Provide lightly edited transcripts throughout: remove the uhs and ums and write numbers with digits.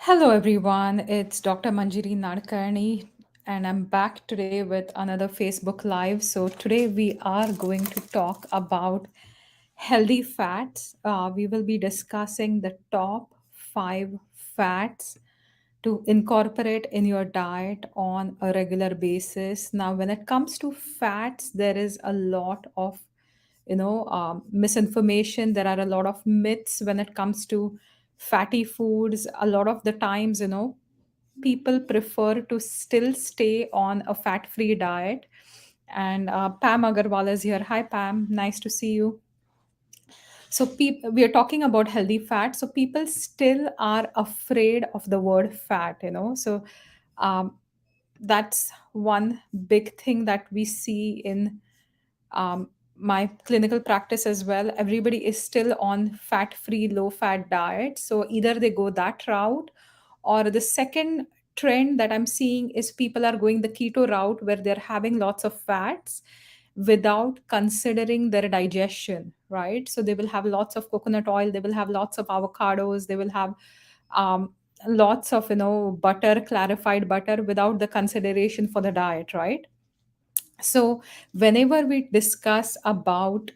Hello, everyone. It's Dr. Manjiri Nadkarni, and I'm back today with another Facebook Live. So, today we are going to talk about healthy fats. We will be discussing the top five fats to incorporate in your diet on a regular basis. Now, when it comes to fats, there is a lot of misinformation. There are a lot of myths when it comes to fatty foods. A lot of the times, people prefer to still stay on a fat free diet. And Pam Agarwal is here. Hi, Pam. Nice to see you. So, we are talking about healthy fat. So, people still are afraid of the word fat. So, um, that's one big thing that we see in my clinical practice as well. Everybody is still on fat free, low fat diet. So either they go that route, or the second trend that I'm seeing is people are going the keto route where they're having lots of fats without considering their digestion, right? So they will have lots of coconut oil, they will have lots of avocados, they will have um, lots of butter, clarified butter, without the consideration for the diet, right? So whenever we discuss about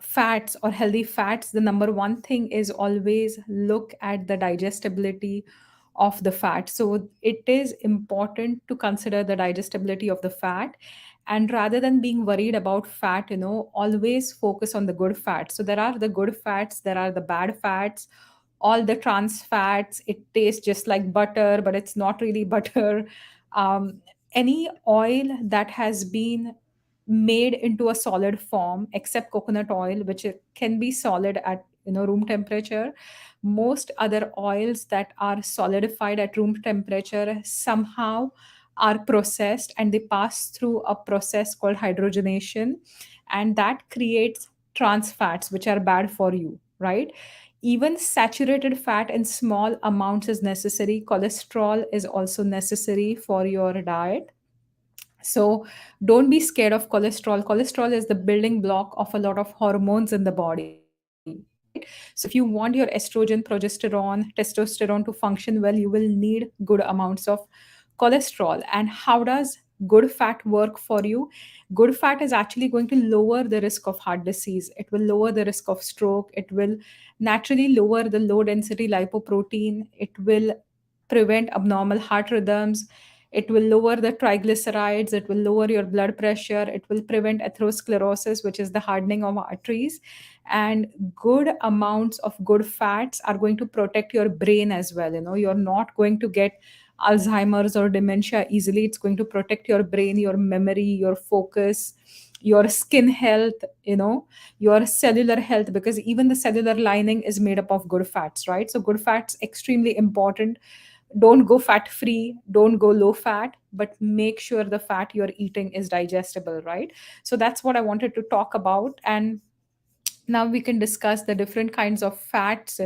fats or healthy fats, the number one thing is always look at the digestibility of the fat. So it is important to consider the digestibility of the fat. And rather than being worried about fat, always focus on the good fats. So there are the good fats, there are the bad fats, all the trans fats. It tastes just like butter, but it's not really butter. Any oil that has been made into a solid form, except coconut oil, which it can be solid at room temperature. Most other oils that are solidified at room temperature somehow are processed, and they pass through a process called hydrogenation, and that creates trans fats, which are bad for you, right? Even saturated fat in small amounts is necessary. Cholesterol is also necessary for your diet. So don't be scared of cholesterol. Cholesterol is the building block of a lot of hormones in the body, right? So if you want your estrogen, progesterone, testosterone to function well, you will need good amounts of cholesterol. And how does good fat work for you? Good fat is actually going to lower the risk of heart disease. It will lower the risk of stroke. It will naturally lower the low density lipoprotein. It will prevent abnormal heart rhythms. It will lower the triglycerides. It will lower your blood pressure. It will prevent atherosclerosis, which is the hardening of arteries. And good amounts of good fats are going to protect your brain as well. You're not going to get Alzheimer's or dementia easily. It's going to protect your brain, your memory, your focus, your skin health, your cellular health, because even the cellular lining is made up of good fats, right? So good fats extremely important. Don't go fat free, don't go low fat, but make sure the fat you're eating is digestible, right? So that's what I wanted to talk about. And now we can discuss the different kinds of fats.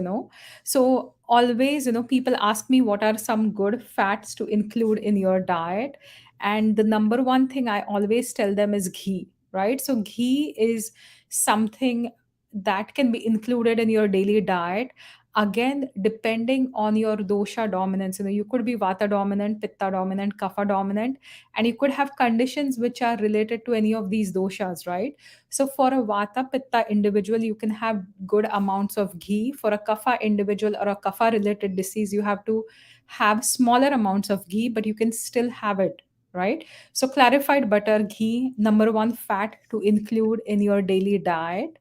So always, people ask me what are some good fats to include in your diet, and the number one thing I always tell them is ghee, right? So ghee is something that can be included in your daily diet. Again, depending on your dosha dominance, you could be vata dominant, pitta dominant, kapha dominant, and you could have conditions which are related to any of these doshas, right? So for a Vata Pitta individual, you can have good amounts of ghee. For a Kapha individual or a Kapha related disease, you have to have smaller amounts of ghee, but you can still have it, right? So clarified butter, ghee, number one fat to include in your daily diet.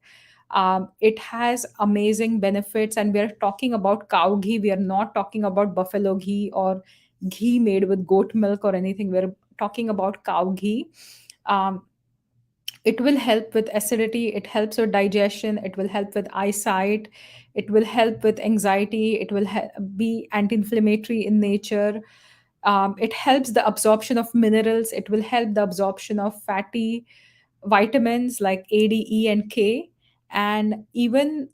It has amazing benefits, and we're talking about cow ghee. We are not talking about buffalo ghee or ghee made with goat milk or anything. We're talking about cow ghee. Um, it will help with acidity, it helps with digestion, it will help with eyesight, it will help with anxiety, it will be anti-inflammatory in nature. It helps the absorption of minerals, it will help the absorption of fatty vitamins like A, D, E, and K. And even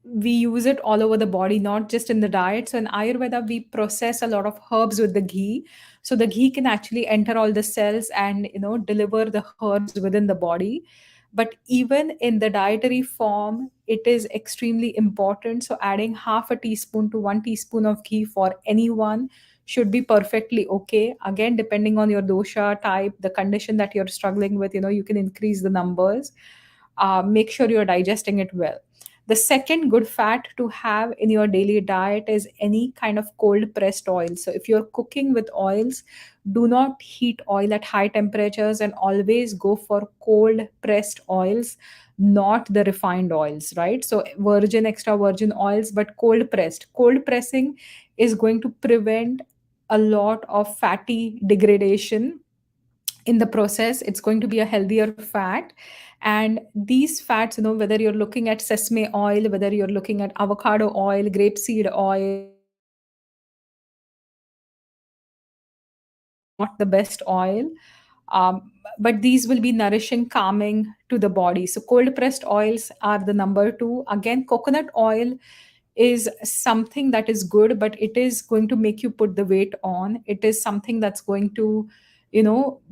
we use it all over the body, not just in the diet. So in Ayurveda, we process a lot of herbs with the ghee. So the ghee can actually enter all the cells and deliver the herbs within the body. But even in the dietary form, it is extremely important. So adding half a teaspoon to 1 teaspoon of ghee for anyone should be perfectly okay. Again, depending on your dosha type, the condition that you're struggling with, you can increase the numbers. Make sure you're digesting it well. The second good fat to have in your daily diet is any kind of cold pressed oil. So if you're cooking with oils, do not heat oil at high temperatures, and always go for cold pressed oils, not the refined oils, right? So virgin, extra virgin oils, but cold pressed. Cold pressing is going to prevent a lot of fatty degradation. In the process, it's going to be a healthier fat. And these fats, whether you're looking at sesame oil, whether you're looking at avocado oil, grapeseed oil, not the best oil. But these will be nourishing, calming to the body. So cold pressed oils are the number two. Again, coconut oil is something that is good, but it is going to make you put the weight on. It is something that's going to,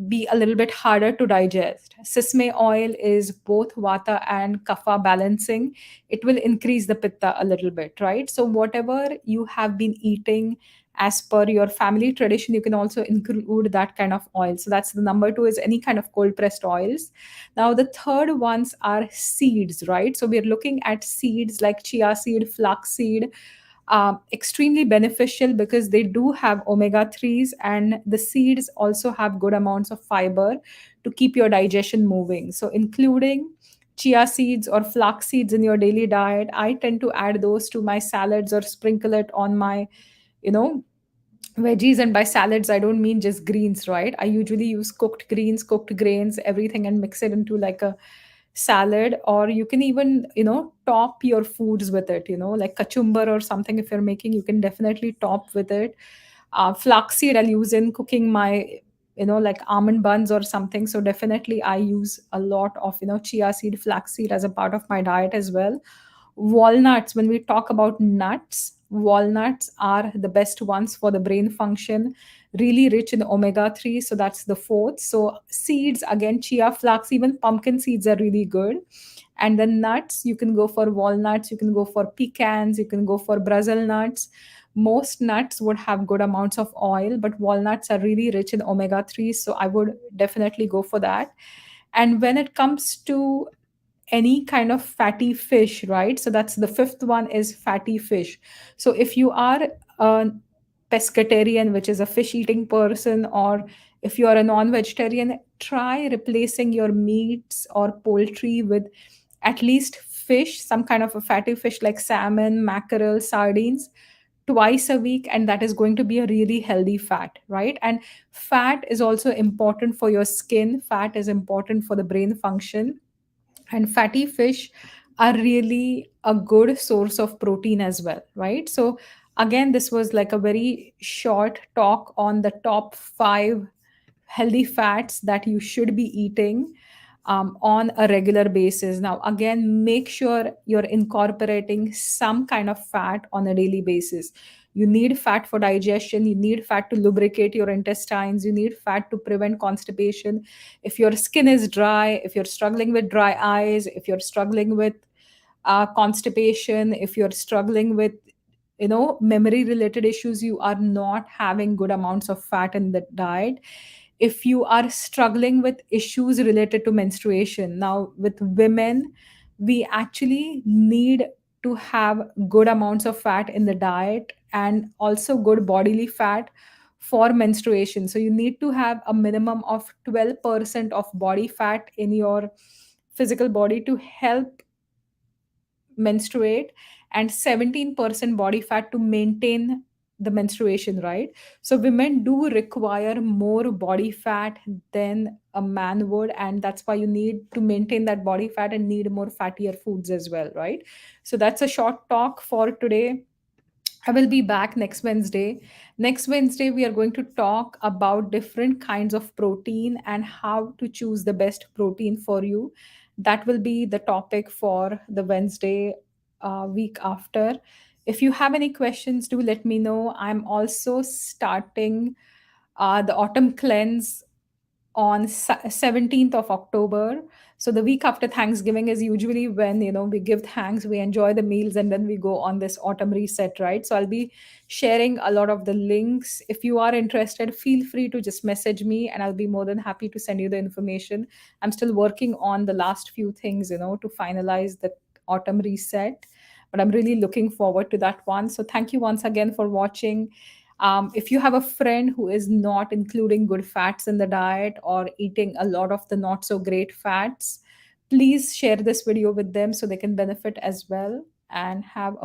be a little bit harder to digest. Sesame oil is both vata and kapha balancing. It will increase the pitta a little bit, right? So whatever you have been eating as per your family tradition, you can also include that kind of oil. So that's the number two, is any kind of cold pressed oils. Now the third ones are seeds, right? So we're looking at seeds like chia seed, flax seed, extremely beneficial because they do have omega 3s, and the seeds also have good amounts of fiber to keep your digestion moving. So including chia seeds or flax seeds in your daily diet, I tend to add those to my salads or sprinkle it on my you know veggies. And by salads, I don't mean just greens, right? I usually use cooked greens, cooked grains, everything, and mix it into like a salad. Or you can even top your foods with it, like kachumber or something. If you're making, you can definitely top with it. Flaxseed I'll use in cooking my like almond buns or something. So definitely I use a lot of chia seed, flaxseed as a part of my diet as well. Walnuts, when we talk about nuts, walnuts are the best ones for the brain function, really rich in omega 3. So that's the fourth. So seeds, again, chia, flax, even pumpkin seeds are really good. And then nuts, you can go for walnuts, you can go for pecans, you can go for Brazil nuts. Most nuts would have good amounts of oil, but walnuts are really rich in omega 3. So I would definitely go for that. And when it comes to any kind of fatty fish, right? So that's the fifth one, is fatty fish. So if you are a pescatarian, which is a fish eating person, or if you are a non-vegetarian, try replacing your meats or poultry with at least fish, some kind of a fatty fish like salmon, mackerel, sardines, twice a week. And that is going to be a really healthy fat, right? And fat is also important for your skin, fat is important for the brain function, and fatty fish are really a good source of protein as well, right? So again, this was like a very short talk on the top 5 healthy fats that you should be eating on a regular basis. Now, again, make sure you're incorporating some kind of fat on a daily basis. You need fat for digestion, you need fat to lubricate your intestines, you need fat to prevent constipation. If your skin is dry, if you're struggling with dry eyes, if you're struggling with constipation, if you're struggling with memory related issues, you are not having good amounts of fat in the diet. If you are struggling with issues related to menstruation, now with women, we actually need to have good amounts of fat in the diet, and also good bodily fat for menstruation. So you need to have a minimum of 12% of body fat in your physical body to help menstruate, and 17% body fat to maintain the menstruation, right? So women do require more body fat than a man would, and that's why you need to maintain that body fat and need more fattier foods as well, right? So that's a short talk for today. I will be back next Wednesday. Next Wednesday, we are going to talk about different kinds of protein and how to choose the best protein for you. That will be the topic for the Wednesday week after. If you have any questions, do let me know. I'm also starting the autumn cleanse on 17th of October. So the week after Thanksgiving is usually when, we give thanks, we enjoy the meals, and then we go on this autumn reset, right? So I'll be sharing a lot of the links. If you are interested, feel free to just message me and I'll be more than happy to send you the information. I'm still working on the last few things, to finalize the autumn reset, but I'm really looking forward to that one. So thank you once again for watching. If you have a friend who is not including good fats in the diet or eating a lot of the not so great fats, please share this video with them so they can benefit as well. And have a